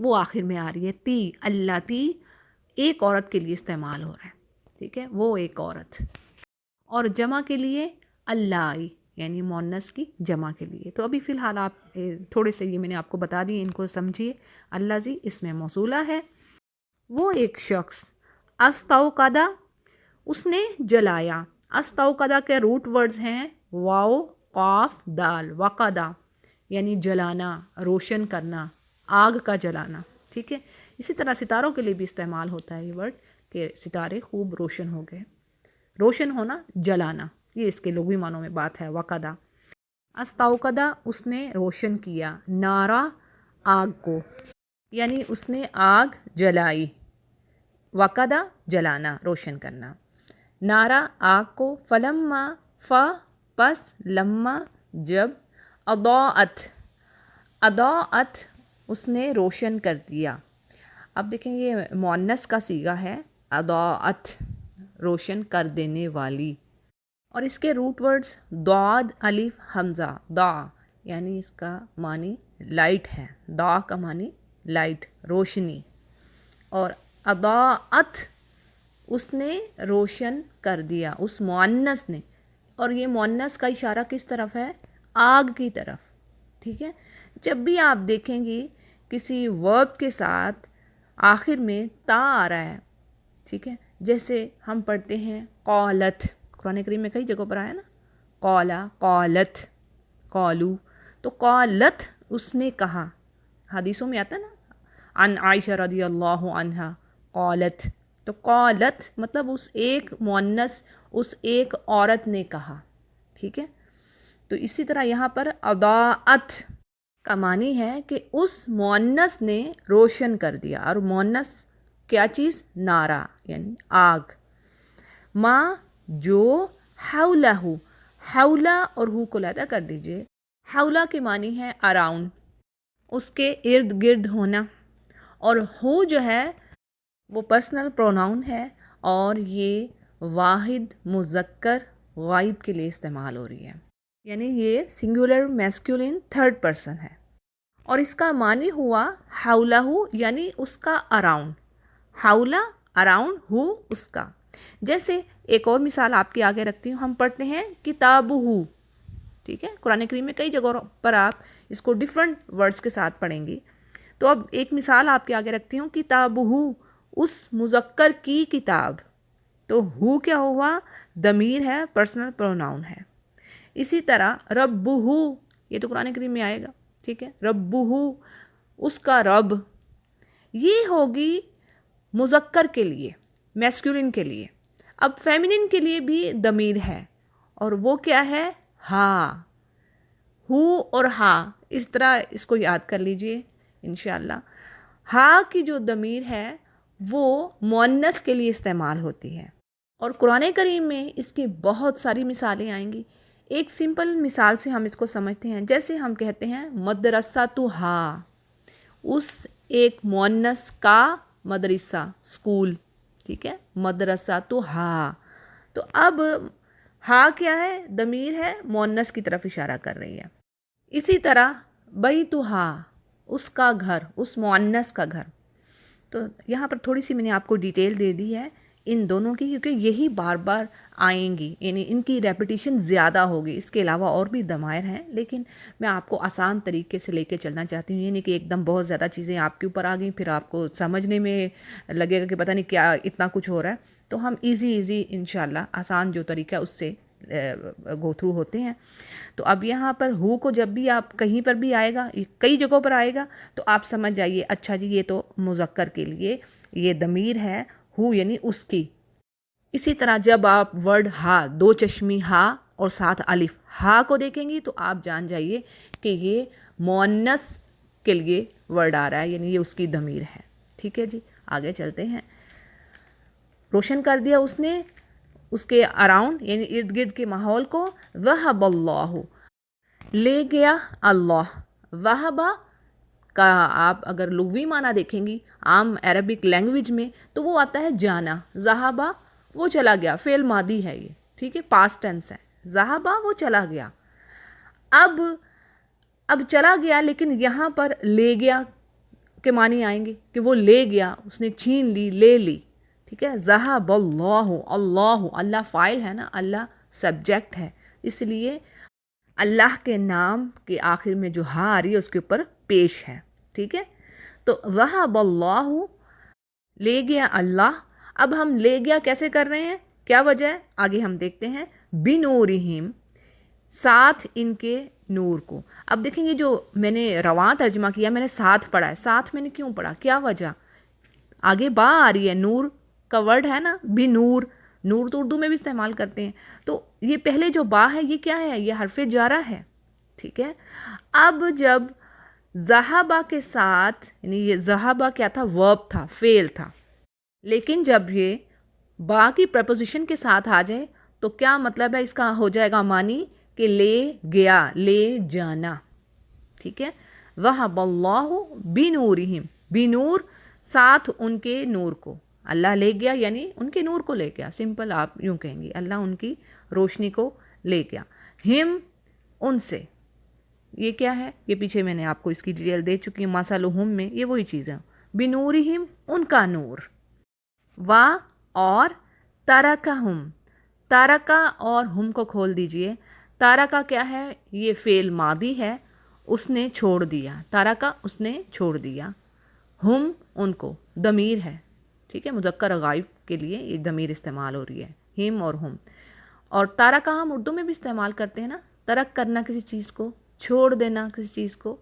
وہ آخر میں آ رہی ہے تی، اللاتی ایک عورت کے لیے استعمال ہو رہا ہے، ٹھیک ہے، وہ ایک عورت. اور جمع کے لیے اللائی، یعنی مؤنث کی جمع کے لیے. تو ابھی فی الحال آپ تھوڑے سے یہ میں نے آپ کو بتا دی، ان کو سمجھیے. الذی اس میں موصولہ ہے. وہ ایک شخص، استوقدہ اس نے جلایا. استوقدہ کے روٹ ورڈز ہیں واو قاف دال. وقدہ یعنی جلانا، روشن کرنا، آگ کا جلانا، ٹھیک ہے. اسی طرح ستاروں کے لیے بھی استعمال ہوتا ہے یہ ورڈ کہ ستارے خوب روشن ہو گئے. روشن ہونا، جلانا، یہ اس کے لغوی معنوں میں بات ہے. وقدہ استوقدہ اس نے روشن کیا. نارا آگ کو، یعنی اس نے آگ جلائی. وقدہ جلانا، روشن کرنا. نارا آگ کو. فلما پس لما جب. اضاءت اضاءت اس نے روشن کر دیا. اب دیکھیں یہ مؤنث کا صیغہ ہے اضاءت، روشن کر دینے والی. اور اس کے روٹ ورڈز ضاد الف حمزہ. دا یعنی اس کا معنی لائٹ ہے. دا کا معنی لائٹ، روشنی. اور اضاءت اس نے روشن کر دیا، اس مؤنث نے. اور یہ مؤنث کا اشارہ کس طرف ہے؟ آگ کی طرف، ٹھیک ہے. جب بھی آپ دیکھیں گی کسی ورب کے ساتھ آخر میں تا آ رہا ہے، ٹھیک ہے، جیسے ہم پڑھتے ہیں قالت، قرآن کریم میں کئی جگہوں پر آیا نا، قالا، قالت، قالو. تو قالت اس نے کہا، حدیثوں میں آتا ہے نا، عن عائشہ رضی اللہ عنہا قالت. تو قالت مطلب اس ایک مؤنث، اس ایک عورت نے کہا، ٹھیک ہے. تو اسی طرح یہاں پر اضاءت کا معنی ہے کہ اس مؤنث نے روشن کر دیا. اور مؤنث کیا چیز؟ نارا یعنی آگ. ما جو حولہ، حولہ اور ہو کو علیحدہ کر دیجئے. حولہ کے معنی ہے اراؤنڈ، اس کے ارد گرد ہونا. اور ہو جو ہے وہ پرسنل پروناؤن ہے، اور یہ واحد مذکر غائب کے لیے استعمال ہو رہی ہے، یعنی یہ سنگولر میسکولین تھرڈ پرسن ہے. اور اس کا معنی ہوا حولہ، یعنی اس کا اراؤنڈ. حولہ اراؤنڈ، ہو اس کا. جیسے ایک اور مثال آپ کے آگے رکھتی ہوں، ہم پڑھتے ہیں کتابہ، ٹھیک ہے. قرآن کریم میں کئی جگہوں پر آپ اس کو ڈیفرنٹ ورڈز کے ساتھ پڑھیں گی. تو اب ایک مثال آپ کے آگے رکھتی ہوں، کتابہ اس مذکر کی کتاب. تو ہو کیا ہوا؟ ضمیر ہے، پرسنل پروناؤن ہے. اسی طرح ربہ، یہ تو قرآن کریم میں آئے گا، ٹھیک ہے. ربہ اس کا رب، یہ ہوگی مذکر کے لیے، میسکولین کے لیے. اب فیمینن کے لیے بھی ضمیر ہے، اور وہ کیا ہے؟ ہا. ہو اور ہا، اس طرح اس کو یاد کر لیجئے انشاءاللہ. ہا کی جو ضمیر ہے وہ مؤنث کے لیے استعمال ہوتی ہے. اور قرآن کریم میں اس کی بہت ساری مثالیں آئیں گی. ایک سمپل مثال سے ہم اس کو سمجھتے ہیں. جیسے ہم کہتے ہیں مدرسہ ہا، اس ایک مؤنث کا مدرسہ، اسکول، ٹھیک ہے. مدرسہ ہا. تو اب ہا کیا ہے؟ ضمیر ہے، مؤنث کی طرف اشارہ کر رہی ہے. اسی طرح بیتھا اس کا گھر، اس مؤنث کا گھر. تو یہاں پر تھوڑی سی میں نے آپ کو ڈیٹیل دے دی ہے ان دونوں کی، کیونکہ یہی بار بار آئیں گی، یعنی ان کی ریپیٹیشن زیادہ ہوگی. اس کے علاوہ اور بھی ضمائر ہیں، لیکن میں آپ کو آسان طریقے سے لے کے چلنا چاہتی ہوں. یعنی کہ ایک دم بہت زیادہ چیزیں آپ کے اوپر آ گئیں، پھر آپ کو سمجھنے میں لگے گا کہ پتہ نہیں کیا اتنا کچھ ہو رہا ہے. تو ہم ایزی انشاءاللہ آسان جو طریقہ اس سے گو تھرو ہوتے ہیں. تو اب یہاں پر ہو کو جب بھی آپ کہیں پر بھی آئے گا، کئی جگہوں پر آئے گا، تو آپ سمجھ جائیے اچھا جی یہ تو مذکر کے لیے یہ ضمیر ہے، ہو یعنی اس کی. اسی طرح جب آپ ورڈ ہا، دو چشمی ہا اور ساتھ الف ہا کو دیکھیں گی تو آپ جان جائیے کہ یہ مؤنث کے لیے ورڈ آ رہا ہے، یعنی یہ اس کی ضمیر ہے. ٹھیک ہے جی، آگے چلتے ہیں. روشن کر دیا اس نے اس کے اراؤنڈ یعنی ارد گرد کے ماحول کو. ذہب اللہ، لے گیا اللہ. ذہب کا آپ اگر لغوی معنی دیکھیں گی عام عربک لینگویج میں تو وہ آتا ہے جانا. ذہب وہ چلا گیا، فعل ماضی ہے یہ، ٹھیک ہے، پاسٹ ٹینس ہے. ذہب وہ چلا گیا. اب چلا گیا، لیکن یہاں پر لے گیا کے معنی آئیں گے کہ وہ لے گیا، اس نے چھین لی، لے لی. ٹھیک ہے. ذہب اللہ، اللہ، اللہ فاعل ہے نا، اللہ سبجیکٹ ہے، اس لیے اللہ کے نام کے آخر میں جو ہاں آ رہی ہے اس کے اوپر پیش ہے. ٹھیک ہے. تو ذہب اللہ، لے گیا اللہ. اب ہم لے گیا کیسے کر رہے ہیں، کیا وجہ ہے، آگے ہم دیکھتے ہیں. بنورہم، ساتھ ان کے نور کو. اب دیکھیں گے جو میں نے رواں ترجمہ کیا، میں نے ساتھ پڑھا ہے. ساتھ میں نے کیوں پڑھا، کیا وجہ، آگے با آ رہی ہے، نور کا ورڈ ہے نا، بنور. نور تو اردو میں بھی استعمال کرتے ہیں. تو یہ پہلے جو با ہے یہ کیا ہے، یہ حرف جارہ ہے. ٹھیک ہے. اب جب ذہبہ کے ساتھ، یعنی یہ ذہبہ کیا تھا، ورب تھا، فعل تھا، لیکن جب یہ با کی پریپوزیشن کے ساتھ آ جائے تو کیا مطلب ہے، اس کا ہو جائے گا معنی کہ لے گیا، لے جانا. ٹھیک ہے. ذہب اللہ بنورہم، بنور ساتھ ان کے نور کو. اللہ لے گیا یعنی ان کے نور کو لے گیا، سمپل آپ یوں کہیں گے، اللہ ان کی روشنی کو لے گیا. ہم، ان سے. یہ کیا ہے، یہ پیچھے میں نے آپ کو اس کی ڈیٹیل دے چکی ہوں، مثلہم میں یہ وہی چیز ہے. بنورہم، ان کا نور. وا، اور ترکہم، تارکا اور ہم کو کھول دیجئے. تارکا کیا ہے، یہ فعل ماضی ہے، اس نے چھوڑ دیا. تارکا، اس نے چھوڑ دیا. ہم، ان کو، ضمیر ہے. ٹھیک ہے. مذکر غائب کے لیے یہ ضمیر استعمال ہو رہی ہے، ہم اور ہم. اور تارکا ہم اردو میں بھی استعمال کرتے ہیں نا، ترک کرنا کسی چیز کو، چھوڑ دینا کسی چیز کو،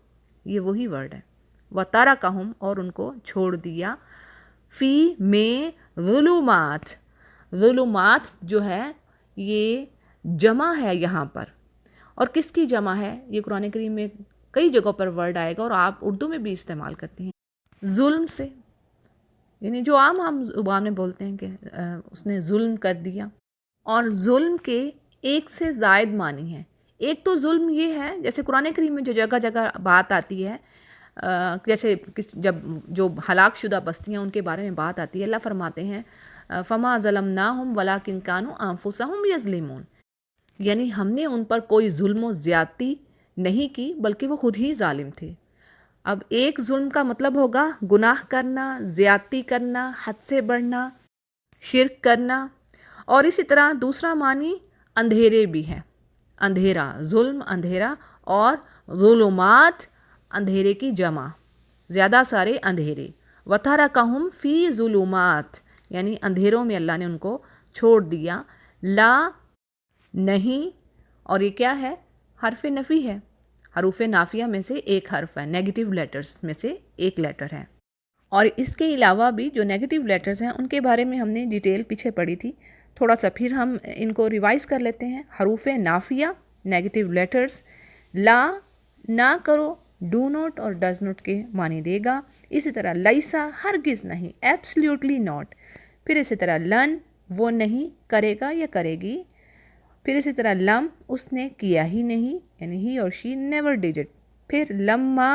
یہ وہی ورڈ ہے. وَتَرَكَهُمْ، اور ان کو چھوڑ دیا. فی، میں، ظلمات. ظلمات جو ہے یہ جمع ہے یہاں پر. اور کس کی جمع ہے، یہ قرآن کریم میں کئی جگہوں پر ورڈ آئے گا اور آپ اردو میں بھی استعمال کرتے ہیں. ظلم سے، یعنی جو عام ہم زبان میں بولتے ہیں کہ اس نے ظلم کر دیا. اور ظلم کے ایک سے زائد معنی ہیں. ایک تو ظلم یہ ہے، جیسے قرآن کریم میں جو جگہ جگہ بات آتی ہے، جیسے جب جو ہلاک شدہ بستیاں ان کے بارے میں بات آتی ہے، اللہ فرماتے ہیں فما ظلمناہم ولکن کانوا انفسہم یظلمون، یعنی ہم نے ان پر کوئی ظلم و زیادتی نہیں کی بلکہ وہ خود ہی ظالم تھے. اب ایک ظلم کا مطلب ہوگا گناہ کرنا، زیادتی کرنا، حد سے بڑھنا، شرک کرنا. اور اسی طرح دوسرا معنی اندھیرے بھی ہے، اندھیرا، ظلم اندھیرا، اور ظلمات اندھیرے کی جمع، زیادہ سارے اندھیرے. وَتَرَكَهُمْ فِي ظُلُمَات، یعنی اندھیروں میں اللہ نے ان کو چھوڑ دیا. لا، نہیں، اور یہ کیا ہے، حرف نفی ہے، حروف نافیہ میں سے ایک حرف ہے، نیگیٹو لیٹرز میں سے ایک لیٹر ہے. اور اس کے علاوہ بھی جو نیگیٹو لیٹرز ہیں ان کے بارے میں ہم نے ڈیٹیل پیچھے پڑھی تھی، تھوڑا سا پھر ہم ان کو ریوائز کر لیتے ہیں. حروف نافیہ، نیگیٹو لیٹرز. لا، نہ کرو، ڈو ناٹ اور ڈز ناٹ کے معنی دے گا. اسی طرح لیسا، ہرگز نہیں، ایبسلیوٹلی ناٹ. پھر اسی طرح لن، وہ نہیں کرے گا یا کرے گی. پھر اسی طرح لم، اس نے کیا ہی نہیں، یعنی ہی اور شی نیور ڈیڈ اٹ. پھر لما،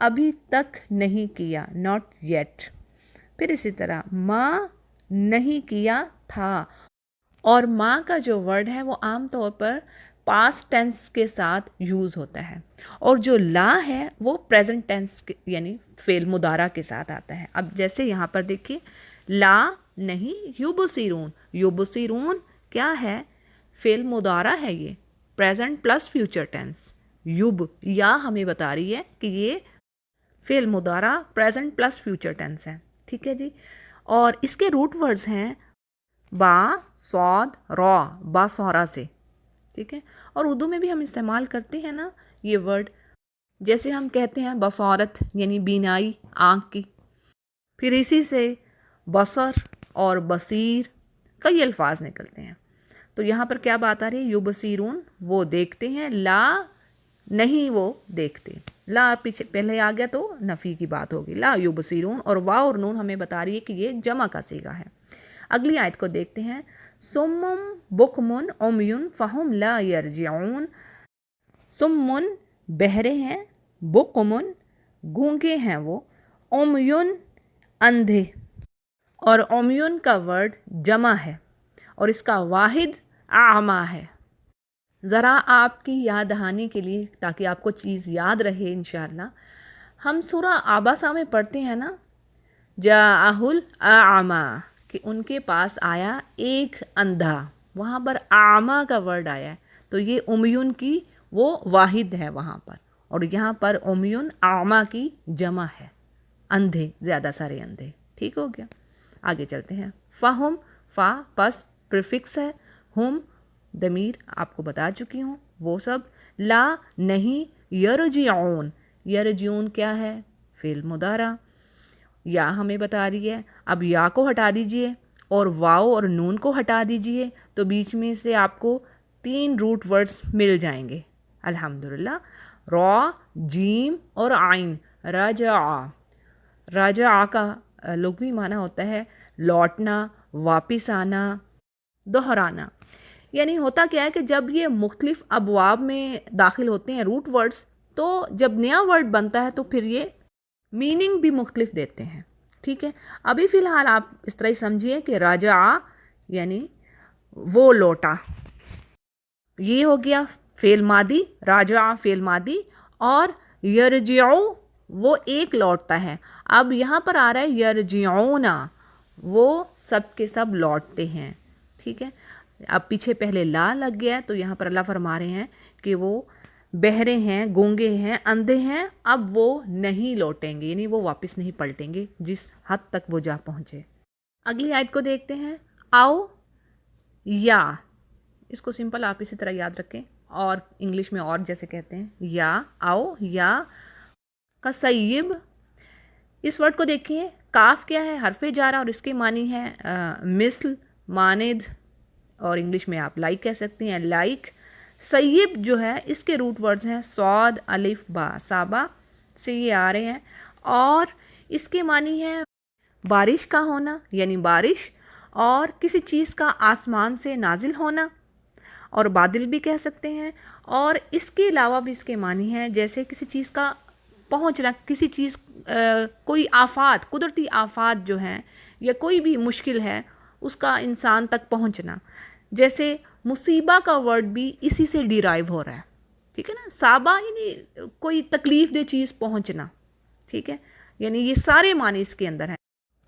ابھی تک نہیں کیا، ناٹ یٹ. پھر اسی طرح ما، نہیں کیا تھا. اور ما کا جو ورڈ ہے وہ عام طور پر پاسٹ ٹینس کے ساتھ یوز ہوتا ہے، اور جو لا ہے وہ پریزنٹ ٹینس یعنی فعل مضارع کے ساتھ آتا ہے. اب جیسے یہاں پر دیکھیے، لا نہیں، یبصرون. یبصرون کیا ہے، فعل مضارع ہے، یہ پریزنٹ پلس فیوچر ٹینس. یب، یا ہمیں بتا رہی ہے کہ یہ فعل مضارع پریزنٹ پلس فیوچر ٹینس ہے. ٹھیک ہے جی. اور اس کے روٹ ورڈز ہیں با، صاد، را، با سورا سے. ٹھیک ہے. اور اردو میں بھی ہم استعمال کرتے ہیں نا یہ ورڈ، جیسے ہم کہتے ہیں بصارت یعنی بینائی، آنکھ کی. پھر اسی سے بصر اور بصیر کئی الفاظ نکلتے ہیں. تو یہاں پر کیا بات آ رہی ہے، یبصرون، وہ دیکھتے ہیں. لا، نہیں وہ دیکھتے. لا پیچھے پہلے آ گیا تو نفی کی بات ہوگی، لا یبصرون. اور وا اور نون ہمیں بتا رہی ہے کہ یہ جمع کا صیغہ ہے. اگلی آیت کو دیکھتے ہیں. سمم بکمن عمیٌ فہم لا یرجعون. سمن، بہرے ہیں، بکمن، گونگے ہیں وہ، عمیٌ، اندھے. اور عمیٌ کا ورڈ جمع ہے اور اس کا واحد اعمیٰ ہے. ذرا آپ کی یاد دہانی کے لیے تاکہ آپ کو چیز یاد رہے انشاءاللہ، ہم سورہ آباسہ میں پڑھتے ہیں نا، جاءہ الاعمی، کہ ان کے پاس آیا ایک اندھا، وہاں پر اعمیٰ کا ورڈ آیا ہے، تو یہ امیون کی وہ واحد ہے وہاں پر، اور یہاں پر امیون اعمیٰ کی جمع ہے، اندھے، زیادہ سارے اندھے. ٹھیک ہو گیا. آگے چلتے ہیں. فہم، فا پس پریفکس ہے، ہم ضمیر آپ کو بتا چکی ہوں وہ سب. لا نہیں، یرجعون، یرجعون کیا ہے؟ فعل مضارع. یا ہمیں بتا رہی ہے، اب یا کو ہٹا دیجئے اور واو اور نون کو ہٹا دیجئے تو بیچ میں سے آپ کو 3 روٹ ورڈز مل جائیں گے الحمدللہ. را، جیم اور عین. رجع، رجع کا لغوی معنی ہوتا ہے لوٹنا، واپس آنا، دہرانا. یعنی ہوتا کیا ہے کہ جب یہ مختلف ابواب میں داخل ہوتے ہیں روٹ ورڈز، تو جب نیا ورڈ بنتا ہے تو پھر یہ میننگ بھی مختلف دیتے ہیں. ٹھیک ہے. ابھی فی الحال آپ اس طرح ہی سمجھیے کہ راجع یعنی وہ لوٹا، یہ ہو گیا فعل ماضی، راجع فعل ماضی، اور یرجعو وہ ایک لوٹتا ہے. اب یہاں پر آ رہا ہے یرجعون، وہ سب کے سب لوٹتے ہیں. ٹھیک ہے. اب پیچھے پہلے لا لگ گیا ہے تو یہاں پر اللہ فرما رہے ہیں کہ وہ بہرے ہیں، گونگے ہیں، اندھے ہیں، اب وہ نہیں لوٹیں گے، یعنی وہ واپس نہیں پلٹیں گے جس حد تک وہ جا پہنچے. اگلی آیت کو دیکھتے ہیں. آؤ یا، اس کو سمپل آپ اسی طرح یاد رکھیں، اور انگلش میں اور جیسے کہتے ہیں یا، آؤ یا کا سیب. اس ورڈ کو دیکھیے، کاف کیا ہے؟ حرف جارہ، اور اس کے معنی ہے مثل، مانند، اور انگلش میں آپ لائک کہہ سکتے ہیں، لائک. سیب جو ہے اس کے روٹ ورڈز ہیں صاد، الف، با، سابا سے یہ آ رہے ہیں، اور اس کے معنی ہے بارش کا ہونا، یعنی بارش، اور کسی چیز کا آسمان سے نازل ہونا، اور بادل بھی کہہ سکتے ہیں. اور اس کے علاوہ بھی اس کے معنی ہیں جیسے کسی چیز کا پہنچنا، کسی چیز کوئی آفات، قدرتی آفات جو ہیں یا کوئی بھی مشکل ہے اس کا انسان تک پہنچنا. جیسے مصیبہ کا ورڈ بھی اسی سے ڈیرائیو ہو رہا ہے. ٹھیک ہے نا. صابہ یعنی کوئی تکلیف دہ چیز پہنچنا. ٹھیک ہے. یعنی یہ سارے معنی اس کے اندر ہیں.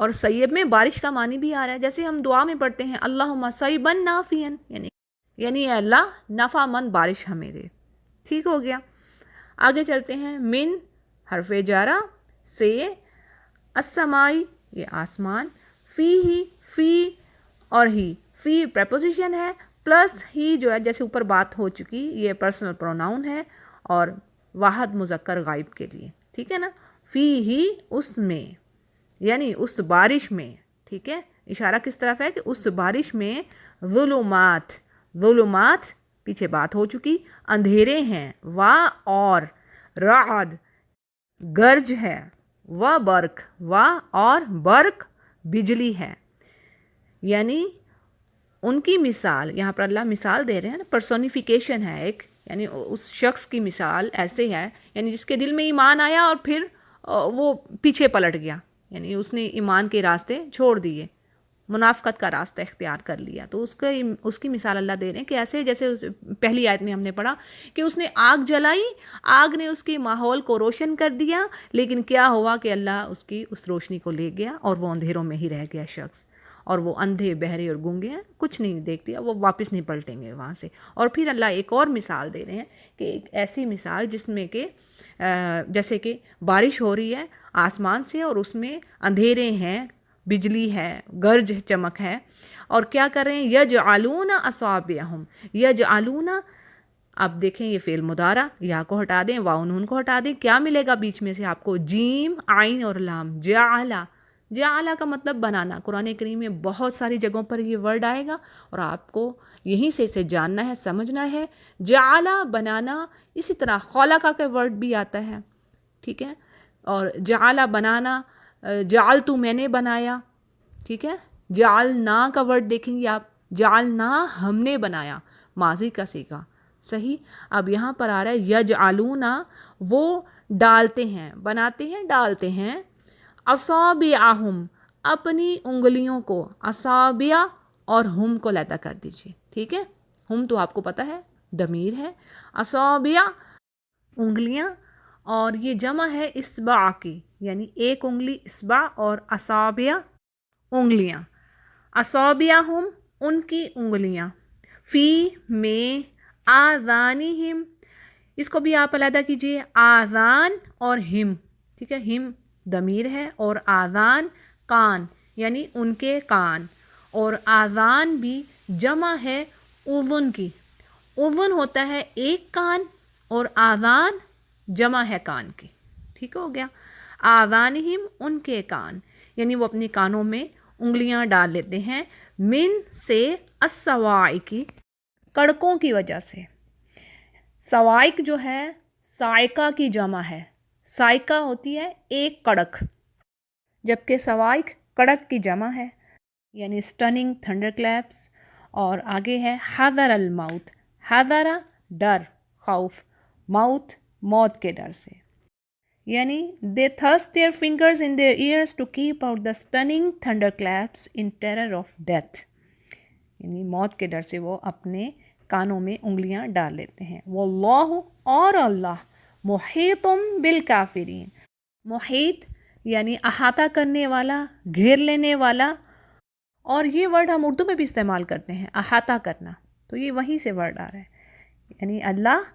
اور سیب میں بارش کا معنی بھی آ رہا ہے، جیسے ہم دعا میں پڑھتے ہیں اللہم صیبا نافعا، یعنی اے اللہ نفع مند بارش ہمیں دے. ٹھیک ہو گیا. آگے چلتے ہیں. من حرف جارہ سے، السمائی یہ آسمان، فی فی اور ہی، فی پریپوزیشن ہے، پلس ہی جو ہے جیسے اوپر بات ہو چکی یہ پرسنل پروناؤن ہے اور واحد مذکر غائب کے لیے. ٹھیک ہے نا. فی ہی اس میں، یعنی اس بارش میں. ٹھیک ہے. اشارہ کس طرف ہے کہ اس بارش میں ظلمات، ظلمات پیچھے بات ہو چکی، اندھیرے ہیں، وا اور رعد گرج ہے، و برق، وا اور برق بجلی ہے. یعنی ان کی مثال، یہاں پر اللہ مثال دے رہے ہیں نا، پرسونیفیکیشن ہے ایک، یعنی اس شخص کی مثال ایسے ہے، یعنی جس کے دل میں ایمان آیا اور پھر وہ پیچھے پلٹ گیا، یعنی اس نے ایمان کے راستے چھوڑ دیے، منافقت کا راستہ اختیار کر لیا. تو اس کی مثال اللہ دے رہے ہیں کہ ایسے جیسے پہلی آیت میں ہم نے پڑھا کہ اس نے آگ جلائی، آگ نے اس کے ماحول کو روشن کر دیا، لیکن کیا ہوا کہ اللہ اس کی اس روشنی کو لے گیا اور وہ اندھیروں میں ہی رہ گیا شخص، اور وہ اندھے، بہرے اور گونگے ہیں، کچھ نہیں دیکھتے، وہ واپس نہیں پلٹیں گے وہاں سے. اور پھر اللہ ایک اور مثال دے رہے ہیں کہ ایک ایسی مثال جس میں کہ جیسے کہ بارش ہو رہی ہے آسمان سے اور اس میں اندھیرے ہیں، بجلی ہے، گرج چمک ہے، اور کیا کر رہے ہیں؟ یجعلون اصابعہم، یجعلون. اب دیکھیں یہ فعل مضارع، یا کو ہٹا دیں، واو نون کو ہٹا دیں، کیا ملے گا بیچ میں سے آپ کو؟ جیم، عین اور لام. جعل، جعل کا مطلب بنانا. قرآن کریم میں بہت ساری جگہوں پر یہ ورڈ آئے گا اور آپ کو یہیں سے اسے جاننا ہے، سمجھنا ہے. جعل بنانا، اسی طرح خلق کا ورڈ بھی آتا ہے. ٹھیک ہے. اور جعل بنانا، جعلت میں نے بنایا. ٹھیک ہے. جعلنا کا ورڈ دیکھیں گے آپ، جعلنا ہم نے بنایا، ماضی کا صیغہ. صحیح. اب یہاں پر آ رہا ہے یجعلون، وہ ڈالتے ہیں، بناتے ہیں، ڈالتے ہیں، اصابعہم اپنی انگلیوں کو، اصابع اور ہم کو علیحدہ کر دیجئے. ٹھیک ہے. ہم تو آپ کو پتہ ہے ضمیر ہے، اصابع انگلیاں، اور یہ جمع ہے اصبع کی، یعنی ایک انگلی اصبع اور اصابع انگلیاں. اصابعہم ان کی انگلیاں، فی میں، آذانہم اس کو بھی آپ علیحدہ کیجئے، آذان اور ہم، ٹھیک ہے، ہم ضمیر ہے اور آذان کان یعنی ان کے کان، اور آذان بھی جمع ہے اذن کی. اذن ہوتا ہے ایک کان اور آذان جمع ہے کان کی. ٹھیک ہو گیا. آذانہم ان کے کان، یعنی وہ اپنے کانوں میں انگلیاں ڈال لیتے ہیں، من سے الصواعق کڑکوں کی وجہ سے. صواعق جو ہے صاعقہ کی جمع ہے. صاعقہ ہوتی ہے ایک کڑک، جبکہ صواعق کڑک کی جمع ہے، یعنی سٹننگ تھنڈر کلیپس. اور آگے ہے حذر الموت. حذر ڈر، خوف، موت موت کے ڈر سے، یعنی they thrust their fingers in their ears to keep out the stunning thunderclaps in terror of death. یعنی موت کے ڈر سے وہ اپنے کانوں میں انگلیاں ڈال لیتے ہیں. واللہ اور اللہ محیط بالکافرین. محیط یعنی احاطہ کرنے والا، گھیر لینے والا. اور یہ ورڈ ہم اردو میں بھی استعمال کرتے ہیں، احاطہ کرنا، تو یہ وہیں سے ورڈ آ رہا ہے. یعنی اللہ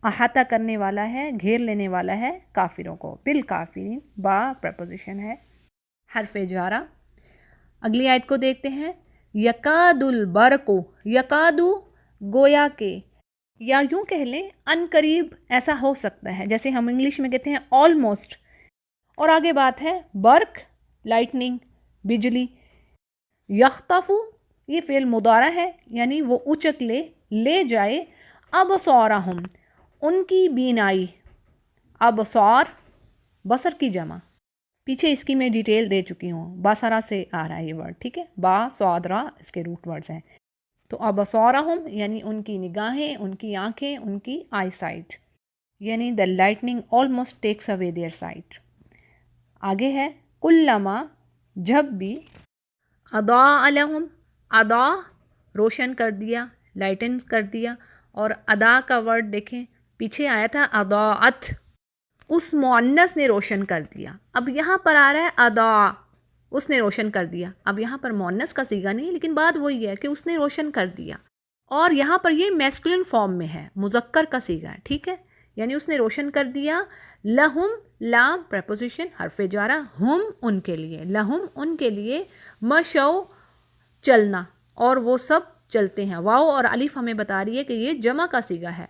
احاطہ کرنے والا ہے، گھیر لینے والا ہے کافروں کو. بالکافرین با پریپوزیشن ہے، حرف جارہ. اگلی آیت کو دیکھتے ہیں. یکاد البرق، یکادو گویا کے، یا یوں کہہ لیں ان قریب ایسا ہو سکتا ہے، جیسے ہم انگلش میں کہتے ہیں آلموسٹ. اور آگے بات ہے برق لائٹننگ بجلی. یخطف یہ فعل مضارع ہے، یعنی وہ اچک لے جائے. ابصارہم ان کی بینائی. ابصار بصر کی جمع، پیچھے اس کی میں ڈیٹیل دے چکی ہوں. باسرا سے آ رہا ہے یہ ورڈ، ٹھیک ہے، با صادرا اس کے روٹ ورڈز ہیں. تو ابصارہم یعنی ان کی نگاہیں، ان کی آنکھیں، ان کی آئی سائٹ، یعنی the lightning almost takes away their sight. آگے ہے کلما جب بھی، اضاء لہم اضاء روشن کر دیا، لائٹن کر دیا. اور ادا کا ورڈ دیکھیں پیچھے آیا تھا اضاءت، اس مؤنث نے روشن کر دیا. اب یہاں پر آ رہا ہے اضاء اس نے روشن کر دیا. اب یہاں پر مؤنث کا صیغہ نہیں، لیکن بات وہی ہے کہ اس نے روشن کر دیا. اور یہاں پر یہ میسکولن فارم میں ہے، مذکر کا صیغہ ہے، ٹھیک ہے، یعنی اس نے روشن کر دیا. لہم لام پریپوزیشن حرف جارہ، ہم ان کے لیے، لہم ان کے لیے، مشو چلنا، اور وہ سب چلتے ہیں. واو اور الف ہمیں بتا رہی ہے کہ یہ جمع کا صیغہ ہے.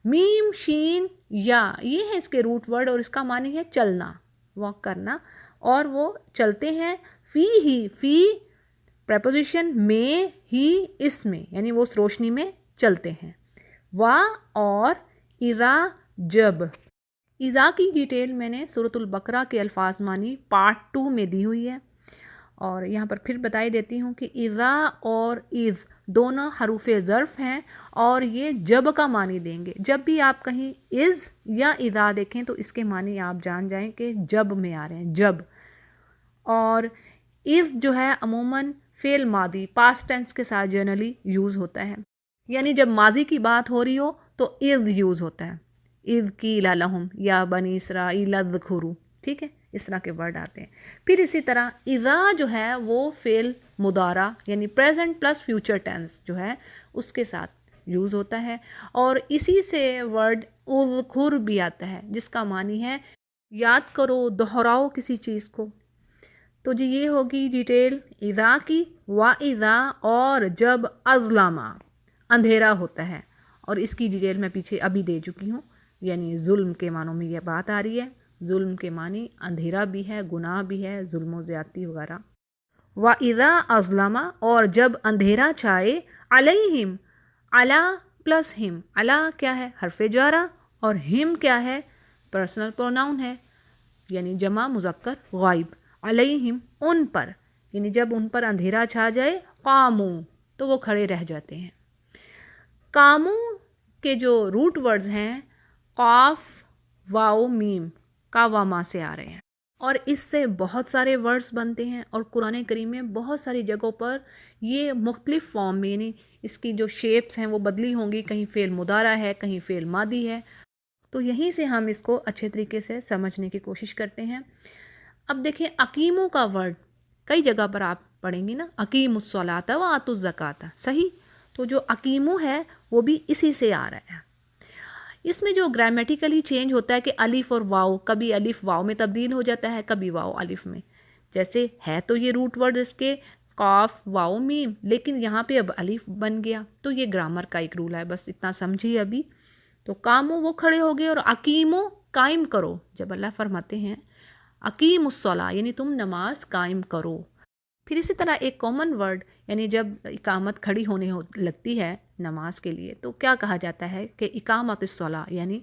میم شین یا یہ ہے اس کے روٹ ورڈ، اور اس کا معنی ہے چلنا، واک کرنا، اور وہ چلتے ہیں. فی ہی فی پریپوزیشن میں، ہی اس میں، یعنی وہ اس روشنی میں چلتے ہیں. وا اور اذا جب. اذا کی ڈیٹیل میں نے سورۃ البقرہ کے الفاظ معنی پارٹ 2 میں دی ہوئی ہے، اور یہاں پر پھر بتائی دیتی ہوں کہ اذا اور اذ دونوں حروف ظرف ہیں، اور یہ جب کا معنی دیں گے. جب بھی آپ کہیں از یا اذا دیکھیں تو اس کے معنی آپ جان جائیں کہ جب میں آ رہے ہیں، جب. اور اذ جو ہے عموماً فعل ماضی پاسٹ ٹینس کے ساتھ جنرلی یوز ہوتا ہے، یعنی جب ماضی کی بات ہو رہی ہو تو اذ یوز ہوتا ہے. اذ قیل لہم یا بنی اسرائیل اذکروا، ٹھیک ہے، اس طرح کے ورڈ آتے ہیں. پھر اسی طرح اذا جو ہے وہ فعل مضارع یعنی پریزنٹ پلس فیوچر ٹینس جو ہے اس کے ساتھ یوز ہوتا ہے. اور اسی سے ورڈ اذکر بھی آتا ہے، جس کا معنی ہے یاد کرو، دہراؤ کسی چیز کو. تو جی یہ ہوگی ڈیٹیل اذا کی. و اذا اور جب اظلما اندھیرا ہوتا ہے، اور اس کی ڈیٹیل میں پیچھے ابھی دے چکی ہوں، یعنی ظلم کے معنوں میں یہ بات آ رہی ہے. ظلم کے معنی اندھیرا بھی ہے، گناہ بھی ہے، ظلم و زیادتی وغیرہ. وَإِذَا أَظْلَمَ اور جب اندھیرا چھائے، علیہم علی پلس ہم. علی کیا ہے؟ حرف جارہ. اور ہم کیا ہے؟ پرسنل پروناؤن ہے، یعنی جمع مذکر غائب. علیہم ان پر، یعنی جب ان پر اندھیرا چھا جائے، قامو تو وہ کھڑے رہ جاتے ہیں. قامو کے جو روٹ ورڈز ہیں قاف واو میم، کا واما سے آ رہے ہیں، اور اس سے بہت سارے ورڈز بنتے ہیں. اور قرآن کریم میں بہت ساری جگہوں پر یہ مختلف فارم میں، یعنی اس کی جو شیپس ہیں وہ بدلی ہوں گی، کہیں فعل مضارع ہے، کہیں فعل ماضی ہے. تو یہیں سے ہم اس کو اچھے طریقے سے سمجھنے کی کوشش کرتے ہیں. اب دیکھیں اقیمو کا ورڈ کئی جگہ پر آپ پڑھیں گی نا، اقیم الصلاۃ و آتوا الزکاۃ، صحیح. تو جو اقیمو ہے وہ بھی اسی سے آ رہا ہے. اس میں جو گرامیٹیکلی چینج ہوتا ہے کہ الف اور واؤ، کبھی الف واؤ میں تبدیل ہو جاتا ہے، کبھی واؤ الف میں. جیسے ہے تو یہ روٹ ورڈ اس کے قاف واؤ میم، لیکن یہاں پہ اب الف بن گیا. تو یہ گرامر کا ایک رول ہے، بس اتنا سمجھیے ابھی. تو کامو وہ کھڑے ہو گئے، اور اقیمو قائم کرو. جب اللہ فرماتے ہیں اقیم الصلاۃ یعنی تم نماز قائم کرو. پھر اسی طرح ایک کامن ورڈ یعنی جب اقامت کھڑی ہونے لگتی ہے نماز کے لیے تو کیا کہا جاتا ہے کہ اقامت الصلاۃ، یعنی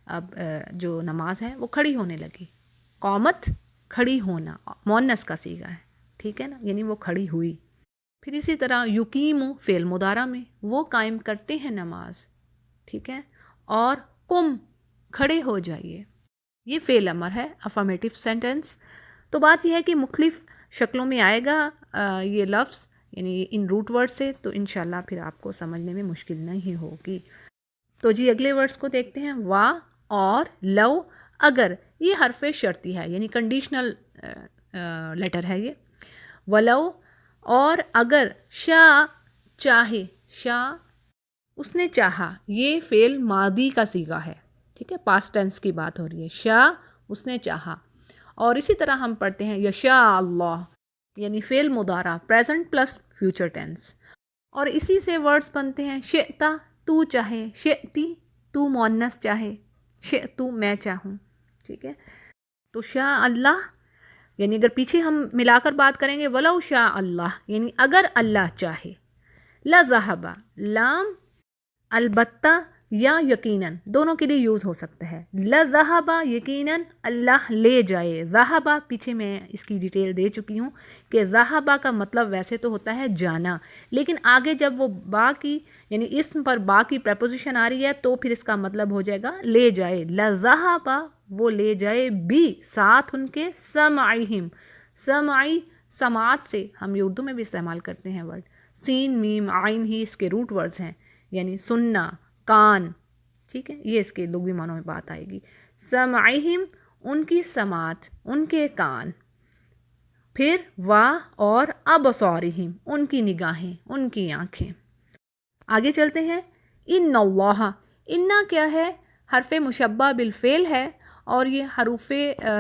اب جو نماز ہے وہ کھڑی ہونے لگی. قامت کھڑی ہونا مؤنث کا صیغہ ہے، ٹھیک ہے نا، یعنی وہ کھڑی ہوئی. پھر اسی طرح یقیمو فعل مضارع میں وہ قائم کرتے ہیں نماز، ٹھیک ہے. اور قم کھڑے ہو جائیے، یہ فعل امر ہے، افرمیٹیو سینٹنس. تو بات یہ ہے کہ مختلف شکلوں میں آئے گا یہ لفظ یعنی ان روٹ ورڈ سے، تو انشاءاللہ پھر آپ کو سمجھنے میں مشکل نہیں ہوگی. تو جی اگلے ورڈز کو دیکھتے ہیں. وا اور لو اگر، یہ حرف شرطی ہے یعنی کنڈیشنل لیٹر ہے یہ. ولو اور اگر، شاء چاہے، شاء اس نے چاہا، یہ فعل ماضی کا صیغہ ہے، ٹھیک ہے، پاسٹ ٹینس کی بات ہو رہی ہے. شاء اس نے چاہا. اور اسی طرح ہم پڑھتے ہیں یشاء اللہ یعنی فعل مضارع پریزنٹ پلس فیوچر ٹینس. اور اسی سے ورڈز بنتے ہیں شئتا تو چاہے، شئتی تو مؤنث چاہے، شئتو میں چاہوں، ٹھیک ہے. تو شاء اللہ یعنی اگر پیچھے ہم ملا کر بات کریں گے ولو شاء اللہ یعنی اگر اللہ چاہے. لذهب لام البتہ یا یقیناً دونوں کے لیے یوز ہو سکتا ہے. لذهب یقیناً اللہ لے جائے. ذهب پیچھے میں اس کی ڈیٹیل دے چکی ہوں کہ ذهب کا مطلب ویسے تو ہوتا ہے جانا، لیکن آگے جب وہ با کی یعنی اسم پر با کی پریپوزیشن آ رہی ہے تو پھر اس کا مطلب ہو جائے گا لے جائے. لذهب وہ لے جائے، بھی ساتھ ان کے، سمعہم سمعی سماعت سے ہم یہ اردو میں بھی استعمال کرتے ہیں ورڈ. سین میم عین ہی اس کے روٹ ورڈز ہیں یعنی سننا، کان، ٹھیک ہے، یہ اس کے لغوی معنوں میں بات آئے گی. سمعہم ان کی سماعت، ان کے کان. پھر وا اور ابصارہم ان کی نگاہیں، ان کی آنکھیں. آگے چلتے ہیں. ان اللہ، انا کیا ہے؟ حرف مشبہ بالفعل ہے اور یہ حروف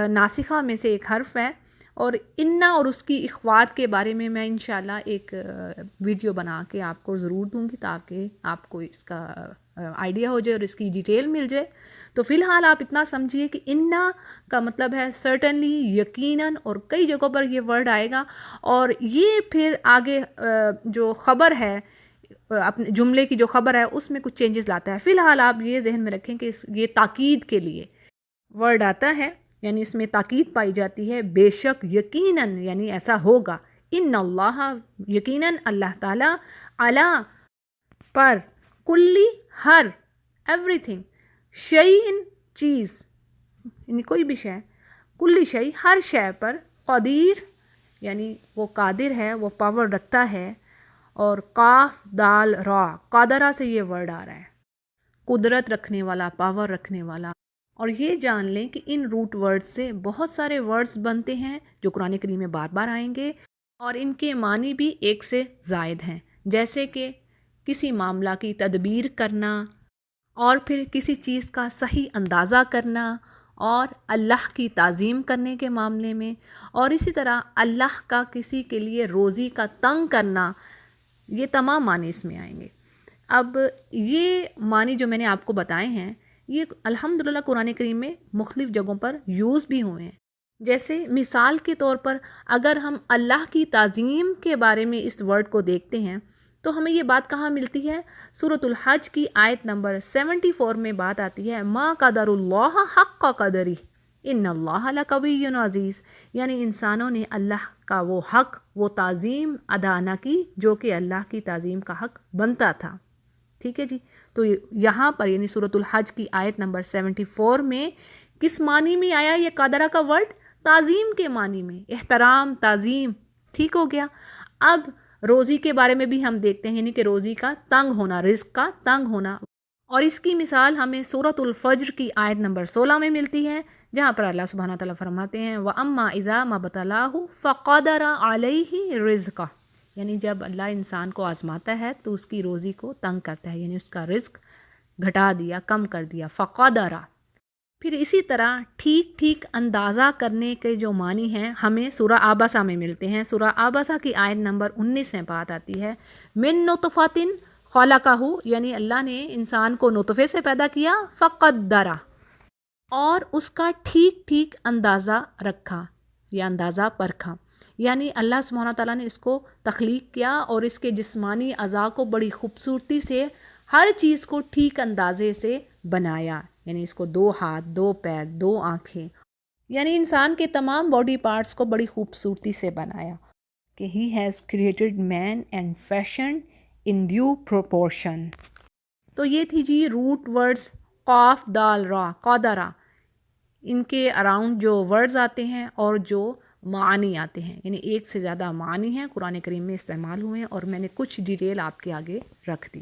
ناسخہ میں سے ایک حرف ہے. اور انا اور اس کی اخوات کے بارے میں انشاءاللہ ایک ویڈیو بنا کے آپ کو ضرور دوں گی تاکہ آپ کو اس کا آئیڈیا ہو جائے اور اس کی ڈیٹیل مل جائے. تو فی الحال آپ اتنا سمجھیے کہ انا کا مطلب ہے سرٹنلی، یقیناً، اور کئی جگہوں پر یہ ورڈ آئے گا. اور یہ پھر آگے جو خبر ہے اپنے جملے کی جو خبر ہے اس میں کچھ چینجز لاتا ہے. فی الحال آپ یہ ذہن میں رکھیں کہ یہ تاکید کے لیے ورڈ آتا ہے یعنی اس میں تاکید پائی جاتی ہے. بے شک، یقیناً یعنی ایسا ہوگا. ان اللہ یقیناً اللہ تعالیٰ، علی پر، کلی ہر، ایوری تھنگ، شیء چیز یعنی کوئی بھی شے، کلی شیء ہر شے پر، قدیر یعنی وہ قادر ہے، وہ پاور رکھتا ہے. اور قاف دال را، قادرہ سے یہ ورڈ آ رہا ہے، قدرت رکھنے والا، پاور رکھنے والا. اور یہ جان لیں کہ ان روٹ ورڈ سے بہت سارے ورڈز بنتے ہیں جو قرآن کریم میں بار بار آئیں گے اور ان کے معنی بھی ایک سے زائد ہیں. جیسے کہ کسی معاملہ کی تدبیر کرنا، اور پھر کسی چیز کا صحیح اندازہ کرنا، اور اللہ کی تعظیم کرنے کے معاملے میں، اور اسی طرح اللہ کا کسی کے لیے روزی کا تنگ کرنا، یہ تمام معنی اس میں آئیں گے. اب یہ معنی جو میں نے آپ کو بتائے ہیں یہ الحمدللہ قرآن کریم میں مختلف جگہوں پر یوز بھی ہوئے ہیں. جیسے مثال کے طور پر اگر ہم اللہ کی تعظیم کے بارے میں اس ورڈ کو دیکھتے ہیں تو ہمیں یہ بات کہاں ملتی ہے؟ سورۃ الحج کی آیت نمبر 74 میں بات آتی ہے ما قدر اللہ حق قدری ان اللہ لقوی عزیز، یعنی انسانوں نے اللہ کا وہ حق، وہ تعظیم ادا نہ کی جو کہ اللہ کی تعظیم کا حق بنتا تھا. ٹھیک ہے جی. تو یہاں پر یعنی سورۃ الحج کی آیت نمبر 74 میں کس معنی میں آیا یہ قادرہ کا ورڈ؟ تعظیم کے معنی میں، احترام، تعظیم. ٹھیک ہو گیا. اب روزی کے بارے میں بھی ہم دیکھتے ہیں یعنی کہ روزی کا تنگ ہونا، رزق کا تنگ ہونا. اور اس کی مثال ہمیں سورۃ الفجر کی آیت نمبر 16 میں ملتی ہے، جہاں پر اللہ سبحانہ تعالیٰ فرماتے ہیں وَأَمَّا إِذَا مَا ابْتَلَاهُ فَقَدَرَ عَلَيْهِ رِزْقَهُ، یعنی جب اللہ انسان کو آزماتا ہے تو اس کی روزی کو تنگ کرتا ہے، یعنی اس کا رزق گھٹا دیا، کم کر دیا، فَقَدَرَ۔ پھر اسی طرح ٹھیک ٹھیک اندازہ کرنے کے جو معنی ہیں ہمیں سورہ عابسہ میں ملتے ہیں۔ سورہ عابسہ کی آیت نمبر 19 میں بات آتی ہے من نطفۃ خلقہ، یعنی اللہ نے انسان کو نطفے سے پیدا کیا، فقدرہ، اور اس کا ٹھیک ٹھیک اندازہ رکھا یا اندازہ پرکھا، یعنی اللہ سبحانہ تعالیٰ نے اس کو تخلیق کیا اور اس کے جسمانی اعضاء کو بڑی خوبصورتی سے ہر چیز کو ٹھیک اندازے سے بنایا، یعنی اس کو 2 ہاتھ، 2 پیر، 2 آنکھیں، یعنی انسان کے تمام باڈی پارٹس کو بڑی خوبصورتی سے بنایا کہ he has created man and fashion in due proportion. تو یہ تھی جی روٹ ورڈز قاف دال را قادرہ، ان کے اراؤنڈ جو ورڈز آتے ہیں اور جو معانی آتے ہیں، یعنی ایک سے زیادہ معانی ہیں قرآن کریم میں استعمال ہوئے ہیں، اور میں نے کچھ ڈیٹیل آپ کے آگے رکھ دی۔